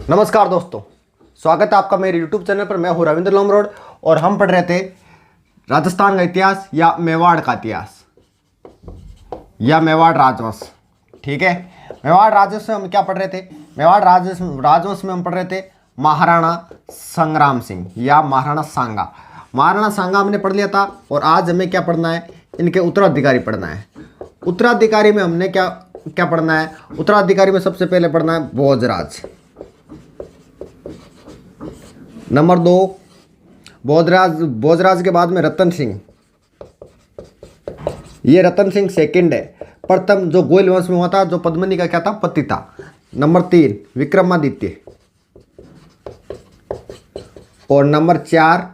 नमस्कार दोस्तों, स्वागत है आपका मेरे YouTube चैनल पर। मैं हूँ रविंद्र लोमरोड और हम पढ़ रहे थे राजस्थान का इतिहास या मेवाड़ का इतिहास या मेवाड़ राजवंश। ठीक है, मेवाड़ राजवंश में हम क्या पढ़ रहे थे? मेवाड़ राजवंश में हम पढ़ रहे थे महाराणा संग्राम सिंह या महाराणा सांगा। महाराणा सांगा हमने पढ़ लिया था और आज हमें क्या पढ़ना है? इनके उत्तराधिकारी पढ़ना है। उत्तराधिकारी में हमने क्या क्या पढ़ना है? उत्तराधिकारी में सबसे पहले पढ़ना है भोजराज। नंबर 2 भोजराज के बाद में रतन सिंह। ये रतन सिंह सेकंड है। प्रथम जो गोयल वंश में हुआ था, जो पद्मिनी का क्या था? पति था। नंबर 3 विक्रमादित्य और नंबर 4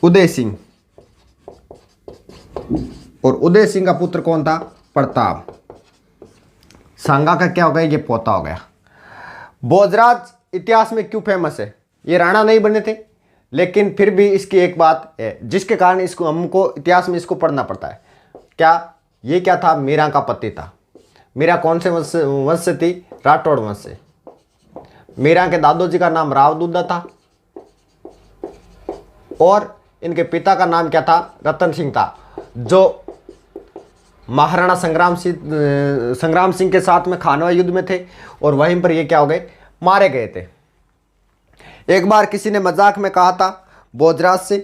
उदय सिंह। और उदय सिंह का पुत्र कौन था? प्रताप। सांगा का क्या हो गया? ये पोता हो गया। भोजराज इतिहास में क्यों फेमस है? ये राणा नहीं बने थे, लेकिन फिर भी इसकी एक बात है जिसके कारण इसको हमको इतिहास में इसको पढ़ना पड़ता है। क्या ये क्या था? मीरा का पति था। मीरा कौन से वंश से थी? राठौड़ वंश से। मीरा के दादोजी का नाम रावदूदा था और इनके पिता का नाम क्या था? रतन सिंह था, जो महाराणा संग्राम सिंह के साथ में खानवा युद्ध में थे और वहीं पर ये क्या हो गए? मारे गए थे। एक बार किसी ने मजाक में कहा था भोजराज से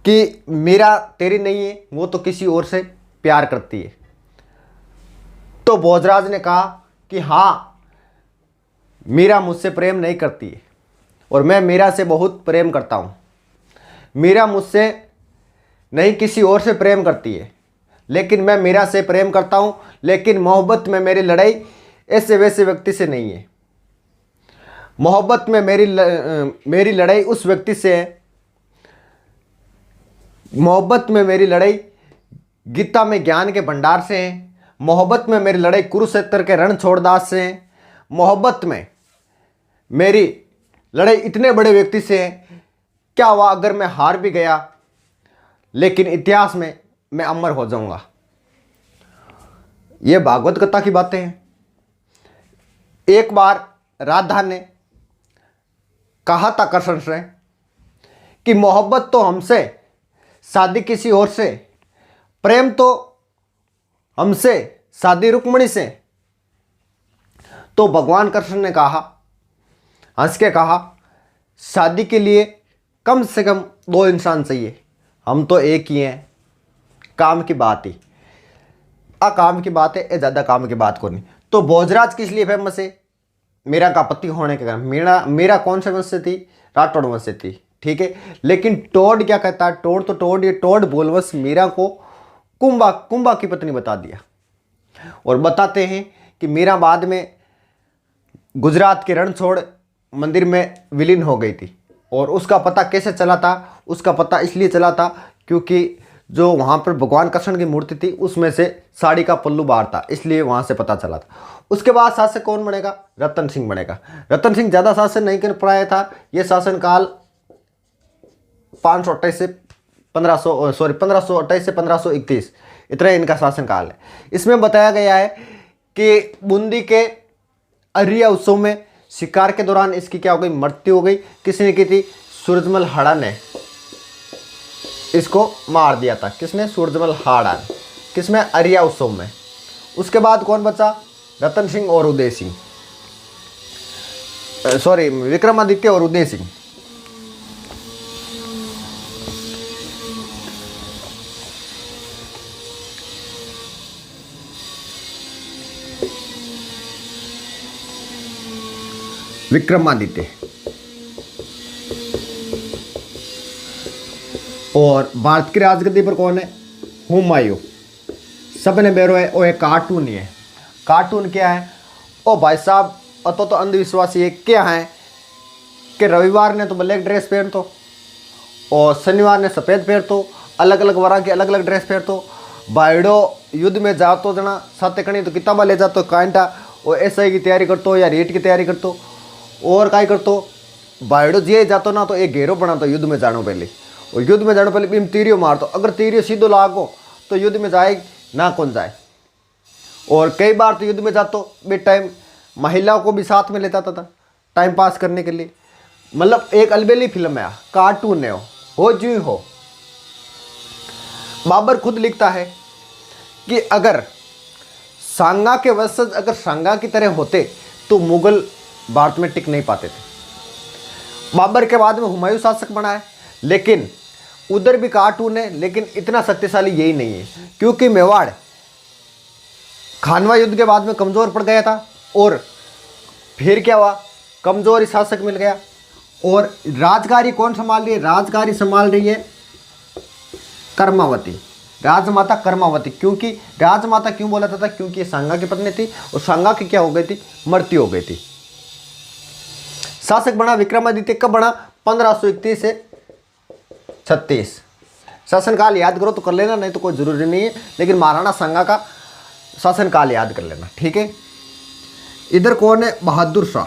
कि मीरा तेरी नहीं है, वो तो किसी और से प्यार करती है। तो भोजराज ने कहा कि हाँ, मीरा मुझसे प्रेम नहीं करती है और मैं मीरा से बहुत प्रेम करता हूँ। मीरा मुझसे नहीं किसी और से प्रेम करती है, लेकिन मैं मीरा से प्रेम करता हूँ। लेकिन मोहब्बत में मेरी लड़ाई ऐसे वैसे व्यक्ति से नहीं है। मोहब्बत में मेरी लड़ाई उस व्यक्ति से है। मोहब्बत में मेरी लड़ाई गीता में ज्ञान के भंडार से है। मोहब्बत में मेरी लड़ाई कुरुक्षेत्र के रण छोड़दास से है। मोहब्बत में मेरी लड़ाई इतने बड़े व्यक्ति से है। क्या हुआ अगर मैं हार भी गया, लेकिन इतिहास में मैं अमर हो जाऊंगा। ये भागवत कथा की बातें हैं। एक बार राधा ने कहा था कृष्ण से कि मोहब्बत तो हमसे, शादी किसी और से, प्रेम तो हमसे, शादी रुक्मिणी से। तो भगवान कृष्ण ने कहा, हंस के कहा, शादी के लिए कम से कम 2 इंसान चाहिए, हम तो एक ही हैं। काम की बात ही काम की बात है, ये ज़्यादा काम की बात को नहीं। तो भोजराज किस लिए फेमस है? मीरा का पति होने के कारण। मीरा कौन से वंश से थी? राठौड़ वंश से थी। ठीक है, लेकिन टोड क्या कहता है? ये टोड बोलवंश मीरा को कुंभा की पत्नी बता दिया। और बताते हैं कि मीरा बाद में गुजरात के रणछोड़ मंदिर में विलीन हो गई थी। और उसका पता कैसे चला था? उसका पता इसलिए चला था क्योंकि जो वहाँ पर भगवान कृष्ण की मूर्ति थी उसमें से साड़ी का पल्लू बाहर था, इसलिए वहाँ से पता चला था। उसके बाद शासक कौन बनेगा? रतन सिंह बनेगा। रतन सिंह ज़्यादा शासन नहीं कर पाया था। ये शासनकाल 1528 से 1531 इतना इनका शासनकाल है। इसमें बताया गया है कि बूंदी के अरिया उत्सव में शिकार के दौरान इसकी क्या हो गई? मृत्यु हो गई। किसने की थी? सूरजमल हाड़ा ने इसको मार दिया था। किसने? सूरजमल हाड़ा ने। किसमें? अरिया उत्सव में। उसके बाद कौन बचा? रतन सिंह और उदय सिंह, विक्रमादित्य और उदय सिंह। विक्रमादित्य और भारत की राजगद्दी पर कौन है? हुमायूं। सबने बेरो है वो एक कार्टून ही है। कार्टून क्या है? ओ भाई साहब, तो अंधविश्वास ये क्या है कि रविवार ने तो ब्लैक ड्रेस पहन तो और शनिवार ने सफ़ेद पहन तो, अलग अलग वारा की अलग अलग ड्रेस पहन तो। भाईडो युद्ध में जा तो जना साथ कणी तो किताबा ले जातो कांटा और एसआई की तैयारी करतो या रेट की तैयारी करतो और काय करतो। भाईडो जे जातो ना तो एक घेरो बनातो युद्ध में जानो पहले, और युद्ध में जाने पहले बीम तीरियो मारतो। अगर तीरियो सीधो लागो तो युद्ध में जाए ना कौन जाए। और कई बार तो युद्ध में जातो बे टाइम महिलाओं को भी साथ में लेता था टाइम पास करने के लिए। मतलब एक अलबेली फिल्म है, कार्टून है, हो जी हो। बाबर खुद लिखता है कि अगर सांगा के वंशज अगर सांगा की तरह होते तो मुगल भारत में टिक नहीं पाते थे। बाबर के बाद में हुमायूं शासक बना है, लेकिन उधर भी कार्टून है, लेकिन इतना शक्तिशाली यही नहीं है, क्योंकि मेवाड़ खानवा युद्ध के बाद में कमज़ोर पड़ गया था। और फिर क्या हुआ, कमज़ोर शासक मिल गया। और राजगारी कौन संभाल रही है, राजगारी संभाल रही है कर्मावती, राजमाता कर्मावती। क्योंकि राजमाता क्यों बोला था, क्योंकि ये सांगा की पत्नी थी और सांगा की क्या हो गई थी, मृत्यु हो गई थी। शासक बना विक्रमादित्य, कब बना, 1531 से 36। शासनकाल याद करो तो कर लेना, नहीं तो कोई जरूरी नहीं है, लेकिन महाराणा सांगा का शासनकाल याद कर लेना, ठीक है। इधर कौन है, बहादुर शाह।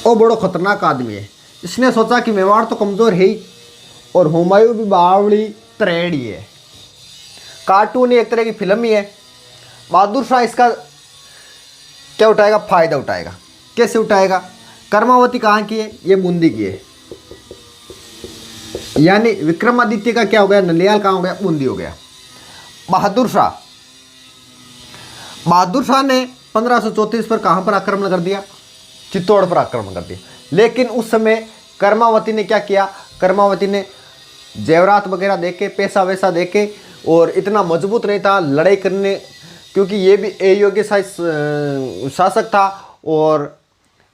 वो बड़ो खतरनाक आदमी है। इसने सोचा कि मेवाड़ तो कमज़ोर है ही, और हुमायूं भी बावड़ी त्रेड़ी है। कार्टून ही एक तरह की फिल्म ही है। बहादुर शाह इसका क्या उठाएगा, फायदा उठाएगा। कैसे उठाएगा, कर्मावती कहाँ की है, ये बूंदी की है। यानी विक्रमादित्य का क्या हो गया, नलियाल कहाँ हो गया, बूंदी हो गया। बहादुर शाह ने 1534 पर कहाँ पर आक्रमण कर दिया, चित्तौड़ पर आक्रमण कर दिया। लेकिन उस समय कर्मावती ने क्या किया, कर्मावती ने जेवरात वगैरह देके, पैसा वैसा देके, और इतना मजबूत नहीं था लड़ाई करने, क्योंकि ये भी अयोग्य शासक था, और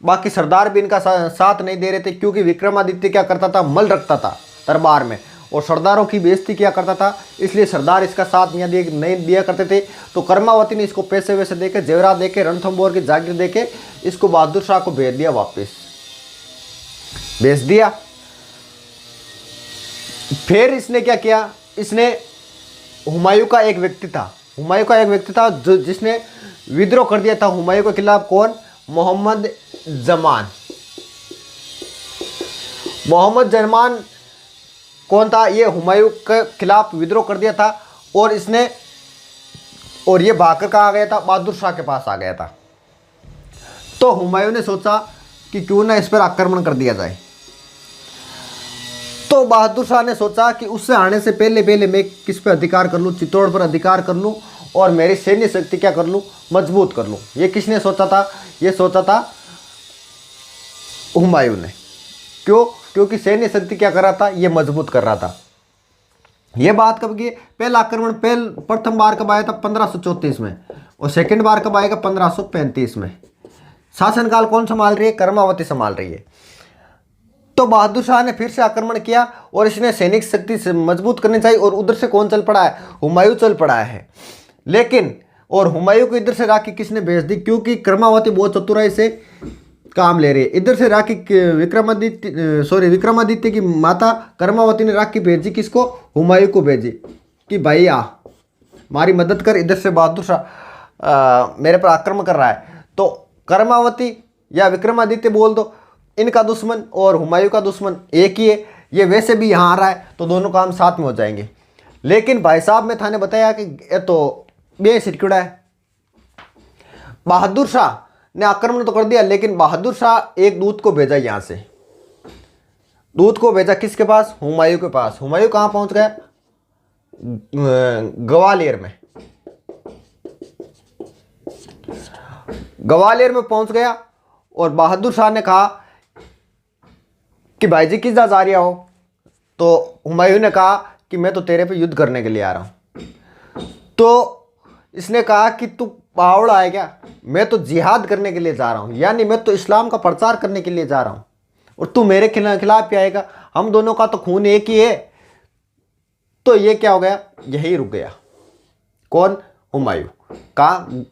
बाकी सरदार भी इनका साथ नहीं दे रहे थे। क्योंकि विक्रमादित्य क्या करता था, मल रखता था दरबार में, और सरदारों की बेइज्जती किया करता था, इसलिए सरदार इसका साथ नहीं दिया करते थे। तो कर्मावती ने इसको पैसे वैसे देके, जेवरात देके, रणथंभौर की जागीर देके इसको बहादुर शाह को भेज दिया, वापस भेज दिया। फिर इसने क्या किया, इसने हुमायूं का एक व्यक्ति था जो जिसने विद्रोह कर दिया था हुमायूं के खिलाफ। कौन, मोहम्मद जमान कौन था, ये हुमायूं के खिलाफ विद्रोह कर दिया था। और इसने, और ये भागकर कहाँ आ गया था, बहादुर शाह के पास आ गया था। तो हुमायूं ने सोचा कि क्यों ना इस पर आक्रमण कर दिया जाए। तो बहादुर शाह ने सोचा कि उससे आने से पहले मैं किस पर अधिकार कर लूँ, चित्तौड़ पर अधिकार कर लूँ, और मेरी सैन्य शक्ति क्या कर लूँ, मजबूत कर लूँ। ये किसने सोचा था, ये सोचा था हुमायूं ने। क्यों, क्योंकि सैन्य शक्ति क्या कर रहा था, ये मजबूत कर रहा था। ये बात कब की, पहला आक्रमण प्रथम बार कब आया था, 1534 में, और सेकंड बार कब आएगा, 1535 में। शासनकाल कौन संभाल रही है, कर्मावती संभाल रही है। तो बहादुर शाह ने फिर से आक्रमण किया, और इसने सैनिक शक्ति से मजबूत करनी चाहिए। और उधर से कौन चल पड़ा है, हुमायूं चल पड़ा है। लेकिन और हुमायूं को इधर से राखी किसने भेज दी, क्योंकि कर्मावती बहुत चतुराई से काम ले रही है। इधर से राखी विक्रमादित्य की माता कर्मावती ने राखी भेजी किसको, हुमायूं को भेजी, कि भाई आ हमारी मदद कर, इधर से बहादुर शाह मेरे पर आक्रमण कर रहा है। तो कर्मावती या विक्रमादित्य बोल दो, इनका दुश्मन और हुमायूं का दुश्मन एक ही है। ये वैसे भी यहाँ आ रहा है, तो दोनों काम साथ में हो जाएंगे। लेकिन भाई साहब मैं थाने बताया कि ये तो बे सिरकुड़ा है। बहादुर शाह ने आक्रमण तो कर दिया, लेकिन बहादुर शाह एक दूत को भेजा यहाँ से। दूत को भेजा किसके पास, हुमायूं के पास। हुमायूं कहाँ पहुँच गया, ग्वालियर में। ग्वालियर में पहुँच गया, और बहादुर शाह ने कहा कि भाई जी किस जा रही हो। तो हुमायूं ने कहा कि मैं तो तेरे पे युद्ध करने के लिए आ रहा हूँ। तो इसने कहा कि तू बावड़ा है क्या, मैं तो जिहाद करने के लिए जा रहा हूँ, यानी मैं तो इस्लाम का प्रचार करने के लिए जा रहा हूँ, और तू मेरे खिलाफ क्या आएगा, हम दोनों का तो खून एक ही है। तो ये क्या हो गया, यही रुक गया। कौन, हुमायूं। कहाँ,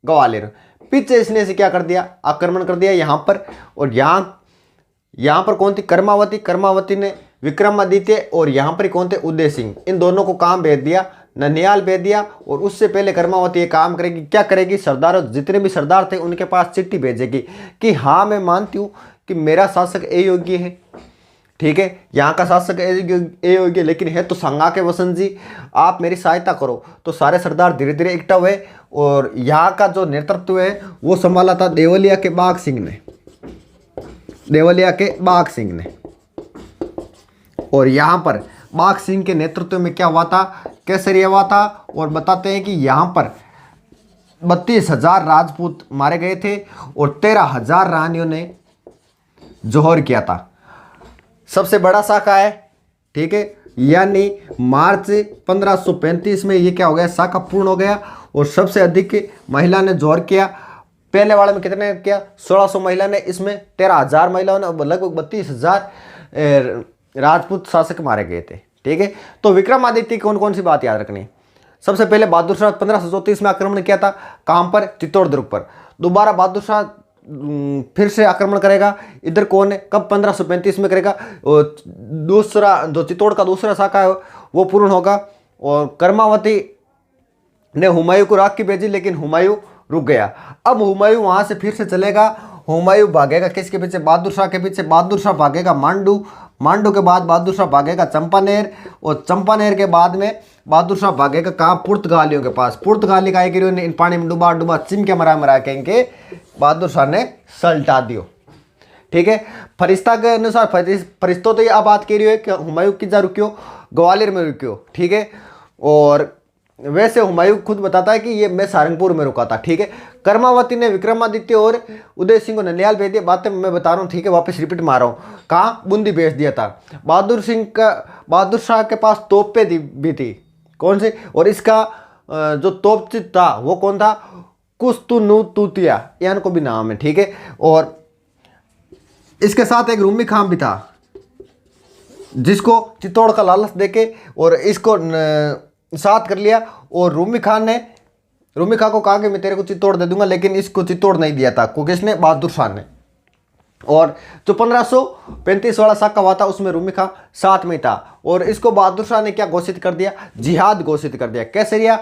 ग्वालियर। पीछे इसने से क्या कर दिया, आक्रमण कर दिया यहाँ पर। और यहाँ पर कौन थी, कर्मावती। कर्मावती ने विक्रमादित्य, और यहाँ पर कौन थे, उदय सिंह। इन दोनों को काम भेज दिया, ननियाल भेज दिया। और उससे पहले कर्मावती ये काम करेगी, क्या करेगी, सरदारों जितने भी सरदार थे उनके पास चिट्ठी भेजेगी कि हाँ मैं मानती हूँ कि मेरा शासक अयोग्य है, ठीक है। यहाँ का शासक ये हो गया, लेकिन है तो संगा के वसंत जी, आप मेरी सहायता करो। तो सारे सरदार धीरे धीरे इकट्ठा हुए और यहाँ का जो नेतृत्व है वो संभाला था देवलिया के बाघ सिंह ने, देवलिया के बाघ सिंह ने। और यहाँ पर बाघ सिंह के नेतृत्व में क्या हुआ था, कैसे हुआ था, और बताते हैं कि यहाँ पर 32,000 राजपूत मारे गए थे और 13,000 रानियों ने जौहर किया था। सबसे बड़ा शाखा है, ठीक है, यानी मार्च 1535 में ये क्या हो गया, शाखा पूर्ण हो गया। और सबसे अधिक महिला ने जौहर किया। पहले वाले में कितने ने किया, 1600 महिला ने, इसमें 13,000 महिलाओं ने, लगभग 32,000 राजपूत शासक मारे गए थे, ठीक है। तो विक्रमादित्य कौन कौन सी बात याद रखनी, सबसे पहले बहादुर शाह 1534 में आक्रमण किया था, कहाँ पर, चित्तौड़ दुर्ग पर। दोबारा बहादुर शाह फिर से आक्रमण करेगा, इधर कौन है, कब, 1535 में करेगा। और दूसरा जो चित्तौड़ का दूसरा शाखा है वो पूर्ण होगा। और कर्मावती ने हुमायूं को राख की भेजी, लेकिन हुमायूं रुक गया। अब हुमायूं वहां से फिर से चलेगा, हुमायूं भागेगा किसके पीछे, बहादुर शाह के पीछे। बहादुर शाह भागेगा मांडू, मांडू के बाद बहादुर शाह भागेगा चंपानेर, और चंपानेर के बाद में बहादुर शाह भागेगा कहाँ, पुर्तगालियों के पास। पुर्तगाली का एक इन पानी में डुबा डुबा चिम के मरा कहेंगे, बहादुर शाह ने सल्टा दियो, ठीक है। फरिश्ता के अनुसार, फरिश्तों तो ये बात कह रही है कि हुमायूं किधर रुकियो, ग्वालियर में रुकियो, ठीक है। और वैसे हुमायूं खुद बताता है कि ये मैं सारंगपुर में रुका था, ठीक है। कर्मावती ने विक्रमादित्य और उदय सिंह को ननिहाल भेज दिया, बातें मैं बता रहा हूँ, ठीक है, वापस रिपीट मार रहा हूँ। कहाँ, बूंदी भेज दिया था। बहादुर शाह के पास तोपें भी थी, कौन से, और इसका जो तोपचित था वो कौन था, कुस्तुनुतुतिया, यान को भी नाम है, ठीक है। और इसके साथ एक रूमी खां भी था, जिसको चित्तौड़ का लालच देके और इसको साथ कर लिया। और रूमी खां को कहा कि मैं तेरे को चित्तौड़ दे दूंगा, लेकिन इसको चित्तौड़ नहीं दिया था, को किसने, बहादुर शाह ने। और जो 1535 वाला शाखा हुआ था उसमें रूमी खां साथ में था। और इसको बहादुर शाह ने क्या घोषित कर दिया, जिहाद घोषित कर दिया। कैसे रिया,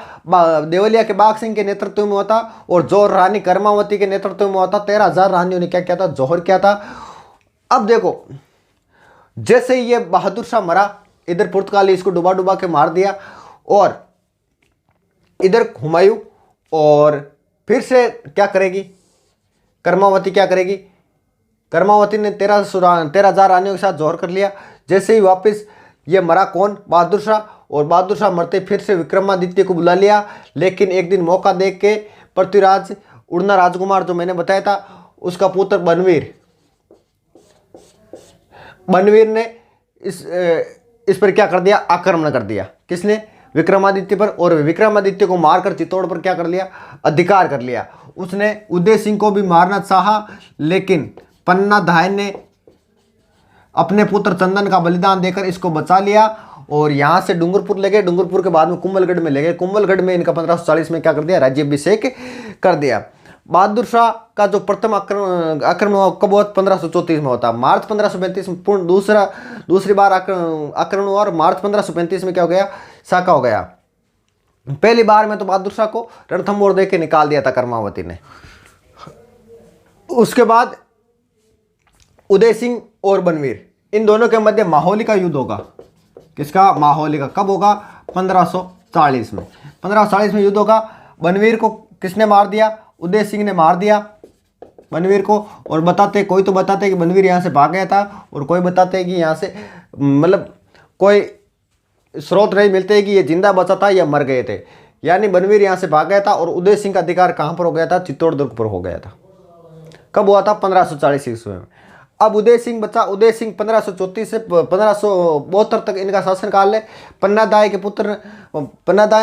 देवलिया के बाघ सिंह के नेतृत्व में हुआ था, और जौहर रानी कर्मावती के नेतृत्व में हुआ था। 13,000 रानियों ने क्या किया था, जौहर किया था। अब देखो, जैसे ये बहादुर शाह मरा, इधर पुर्तगाली इसको डुबा डुबा के मार दिया, और इधर हुमायूं, और फिर से क्या करेगी, कर्मावती क्या करेगी, कर्मावती ने 13,000 रानियों के साथ जौहर कर लिया। जैसे ही वापस ये मरा कौन, बहादुर शाह, और बहादुर शाह मरते फिर से विक्रमादित्य को बुला लिया। लेकिन एक दिन मौका देख के पृथ्वीराज उड़ना राजकुमार जो मैंने बताया था, उसका पुत्र बनवीर ने इस पर क्या कर दिया, आक्रमण कर दिया। किसने, विक्रमादित्य पर। और विक्रमादित्य को मारकर चित्तौड़ पर क्या कर लिया, अधिकार कर लिया। उसने उदय सिंह को भी मारना चाहा, लेकिन पन्ना धाय ने अपने पुत्र चंदन का बलिदान देकर इसको बचा लिया। और यहाँ से डूंगरपुर ले गए, डूंगरपुर के बाद में कुंभलगढ़ में ले गए, कुंभलगढ़ में इनका 1540 में क्या कर दिया, राज्याभिषेक कर दिया। बहादुर शाह का जो प्रथम आक्रमण हुआ कब हुआ, 1534 में होता। मार्च 1535 में पूर्ण दूसरी बार आक्रमण हुआ, और मार्च 1535 में क्या हो गया, शाखा हो गया। पहली बार में तो बहादुर शाह को रणथंभौर दे के निकाल दिया था कर्मावती ने। उसके बाद उदय सिंह और बनवीर, इन दोनों के मध्य माहौली का युद्ध होगा। किसका, माहौली का। कब होगा, 1540 में। 1540 में युद्ध होगा। बनवीर को किसने मार दिया, उदय सिंह ने मार दिया बनवीर को। और बताते, कोई तो बताते कि बनवीर यहाँ से भाग गया था, और कोई बताते हैं कि यहाँ से, मतलब कोई स्रोत नहीं मिलते हैं कि ये जिंदा बचा था या मर गए थे। यानी बनवीर यहाँ से भाग गया था, और उदय सिंह का अधिकार कहाँ पर हो गया था, चित्तौड़ दुर्ग पर हो गया था। कब हुआ था, 1540 ईस्वी में। अब उदय सिंह बचा। उदय सिंह 1534 से 1572 तक इनका शासनकाल है। पन्नादाय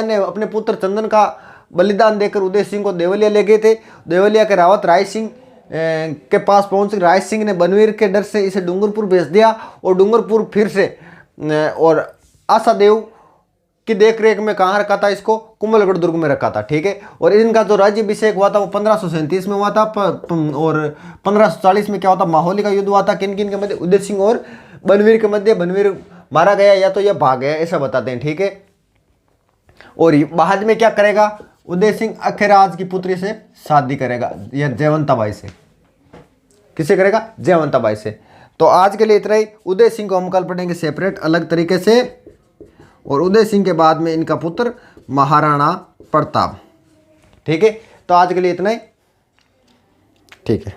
ने अपने पुत्र चंदन का बलिदान देकर उदय सिंह को देवलिया ले गए थे। देवलिया के रावत राय सिंह के पास पहुंच, राय सिंह ने बनवीर के डर से इसे डूंगरपुर भेज दिया, और डूंगरपुर फिर से, और आशादेव की देखरेख में कहाँ रखा था इसको, कुंभलगढ़ दुर्ग में रखा था, ठीक है। और इनका जो राज्याभिषेक हुआ था वो 1537 में हुआ था। और 1540 में क्या हुआ था, माहौली का युद्ध हुआ था। किन किन के मध्य, उदय सिंह और बनवीर के मध्य। बनवीर मारा गया या तो यह भाग गया, ऐसा बताते हैं, ठीक है। और बाद में क्या करेगा, उदय सिंह अखेराज की पुत्री से शादी करेगा, या जयवंताबाई से। किसे करेगा, जयवंताबाई से। तो आज के लिए इतना ही। उदय सिंह को हम कल पढ़ेंगे सेपरेट अलग तरीके से, और उदय सिंह के बाद में इनका पुत्र महाराणा प्रताप। ठीक है, तो आज के लिए इतना ही। ठीक है।